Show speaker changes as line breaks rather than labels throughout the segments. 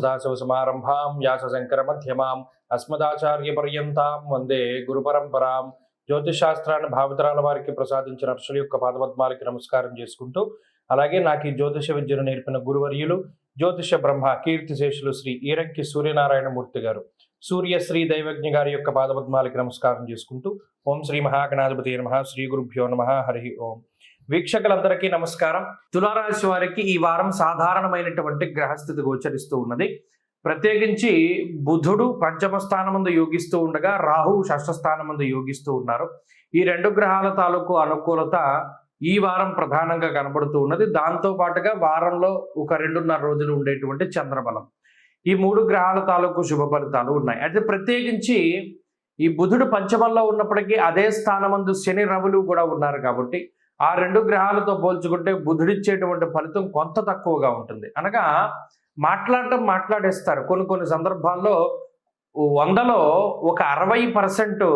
సదాశివసమారంభాం వ్యాసశంకరమధ్యమాం అస్మదాచార్యపర్యంతాం వందే గురుపరంపరాం. జ్యోతిషాస్త్రాన్ని భావితరాల వారికి ప్రసాదించిన ఋషుల యొక్క పాదపద్మాలకి నమస్కారం చేసుకుంటూ, అలాగే నాకు ఈ జ్యోతిష విద్యను నేర్పిన గురువర్యులు జ్యోతిష బ్రహ్మ కీర్తిశేషులు శ్రీ ఈరంకి సూర్యనారాయణమూర్తి గారు, సూర్యశ్రీ దైవజ్ఞ గారి యొక్క పాదపద్మాలకి నమస్కారం చేసుకుంటూ, ఓం శ్రీ మహాగణాధిపతి నమః, శ్రీ గురుభ్యో నమః, హరి ఓం. వీక్షకులందరికీ నమస్కారం. తులారాశి వారికి ఈ వారం సాధారణమైనటువంటి గ్రహస్థితి గోచరిస్తూ ఉన్నది. ప్రత్యేకించి బుధుడు పంచమ స్థానమందు యోగిస్తూ ఉండగా రాహు షష్ఠ స్థానమందు యోగిస్తూ ఉన్నారు. ఈ రెండు గ్రహాల తాలూకు అనుకూలత ఈ వారం ప్రధానంగా కనబడుతూ ఉన్నది. దాంతో పాటుగా వారంలో ఒక 2.5 రోజులు ఉండేటువంటి చంద్రబలం, ఈ 3 గ్రహాల తాలూకు శుభ ఫలితాలు ఉన్నాయి. అయితే ప్రత్యేకించి ఈ బుధుడు పంచమంలో ఉన్నప్పటికీ అదే స్థానమందు శని రవులు కూడా ఉన్నారు కాబట్టి ఆ 2 గ్రహాలతో పోల్చుకుంటే బుధుడిచ్చేటువంటి ఫలితం కొంత తక్కువగా ఉంటుంది. అనగా మాట్లాడేస్తారు. కొన్ని సందర్భాల్లో 100లో ఒక 60%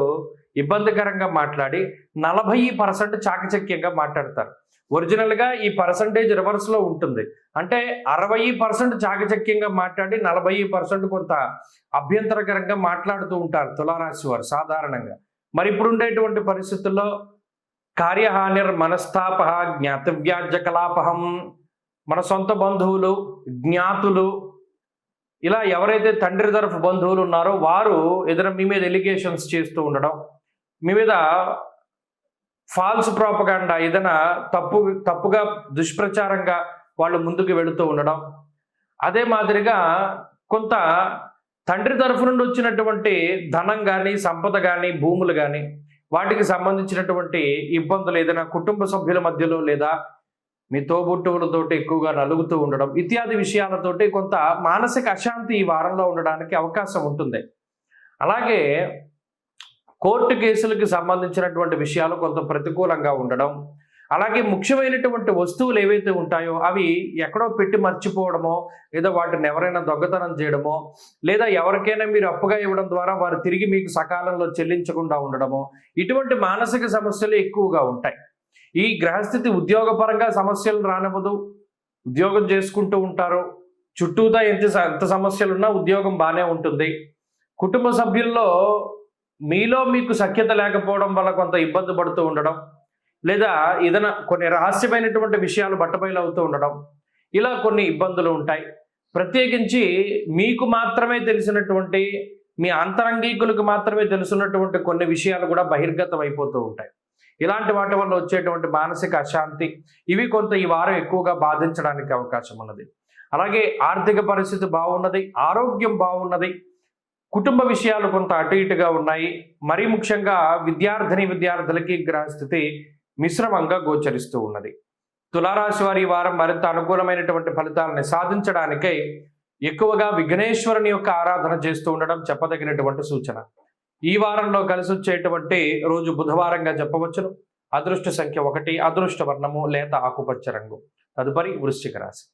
ఇబ్బందికరంగా మాట్లాడి 40% చాకచక్యంగా మాట్లాడతారు. ఒరిజినల్గా ఈ పర్సంటేజ్ రివర్స్లో ఉంటుంది. అంటే 60% చాకచక్యంగా మాట్లాడి 40% కొంత అభ్యంతరకరంగా మాట్లాడుతూ ఉంటారు తులారాశి వారు సాధారణంగా. మరి ఇప్పుడు ఉండేటువంటి పరిస్థితుల్లో కార్యహానిర్ మనస్తాప జ్ఞాతవ్యాజ్య కలాపహం, మన సొంత బంధువులు జ్ఞాతులు ఇలా ఎవరైతే తండ్రి తరఫు బంధువులు ఉన్నారో వారు ఏదైనా మీ మీద ఎలిగేషన్స్ చేస్తూ ఉండడం, మీ మీద ఫాల్స్ ప్రాపగాండా ఏదైనా తప్పుగా దుష్ప్రచారంగా వాళ్ళు ముందుకు వెళుతూ ఉండడం, అదే మాదిరిగా కొంత తండ్రి తరఫు నుండి వచ్చినటువంటి ధనం కానీ సంపద కానీ భూములు కానీ వాటికి సంబంధించినటువంటి ఇబ్బందులు ఏదైనా కుటుంబ సభ్యుల మధ్యలో లేదా మీ తోబుట్టువులతోటి ఎక్కువగా నలుగుతూ ఉండడం ఇత్యాది విషయాలతోటి కొంత మానసిక అశాంతి ఈ వారంలో ఉండడానికి అవకాశం ఉంటుంది. అలాగే కోర్టు కేసులకి సంబంధించినటువంటి విషయాలు కొంత ప్రతికూలంగా ఉండడం, అలాగే ముఖ్యమైనటువంటి వస్తువులు ఏవైతే ఉంటాయో అవి ఎక్కడో పెట్టి మర్చిపోవడమో, లేదా వాటిని ఎవరైనా దొంగతనం చేయడమో, లేదా ఎవరికైనా మీరు అప్పుగా ఇవ్వడం ద్వారా వారు తిరిగి మీకు సకాలంలో చెల్లించకుండా ఉండడమో, ఇటువంటి మానసిక సమస్యలు ఎక్కువగా ఉంటాయి. ఈ గ్రహస్థితి ఉద్యోగపరంగా సమస్యలు రానివ్వదు. ఉద్యోగం చేసుకుంటూ ఉంటారు, చుట్టూతా ఎంత సమస్యలున్నా ఉద్యోగం బాగానే ఉంటుంది. కుటుంబ సభ్యుల్లో మీలో మీకు సఖ్యత లేకపోవడం వల్ల కొంత ఇబ్బంది పడుతూ ఉండడం, లేదా ఏదైనా కొన్ని రహస్యమైనటువంటి విషయాలు బట్టబయలు అవుతూ ఉండడం, ఇలా కొన్ని ఇబ్బందులు ఉంటాయి. ప్రత్యేకించి మీకు మాత్రమే తెలిసినటువంటి, మీ అంతరంగికులకు మాత్రమే తెలుసున్నటువంటి కొన్ని విషయాలు కూడా బహిర్గతం అయిపోతూ ఉంటాయి. ఇలాంటి వాటి వల్ల వచ్చేటువంటి మానసిక అశాంతి ఇవి కొంత ఈ వారం ఎక్కువగా బాధించడానికి అవకాశం ఉన్నది. అలాగే ఆర్థిక పరిస్థితి బాగున్నది, ఆరోగ్యం బాగున్నది, కుటుంబ విషయాలు కొంత అటు ఇటుగా ఉన్నాయి. మరీ ముఖ్యంగా విద్యార్థులకి గ్రహస్థితి మిశ్రమంగా గోచరిస్తూ ఉన్నది. తులారాశి వారి ఈ వారం మరింత అనుకూలమైనటువంటి ఫలితాలను సాధించడానికై ఎక్కువగా విఘ్నేశ్వరుని యొక్క ఆరాధన చేస్తూ ఉండడం చెప్పదగినటువంటి సూచన. ఈ వారంలో కలిసి వచ్చేటువంటి రోజు బుధవారంగా చెప్పవచ్చును. అదృష్ట సంఖ్య 1, అదృష్ట వర్ణము లేత ఆకుపచ్చ రంగు. తదుపరి వృశ్చిక రాశి.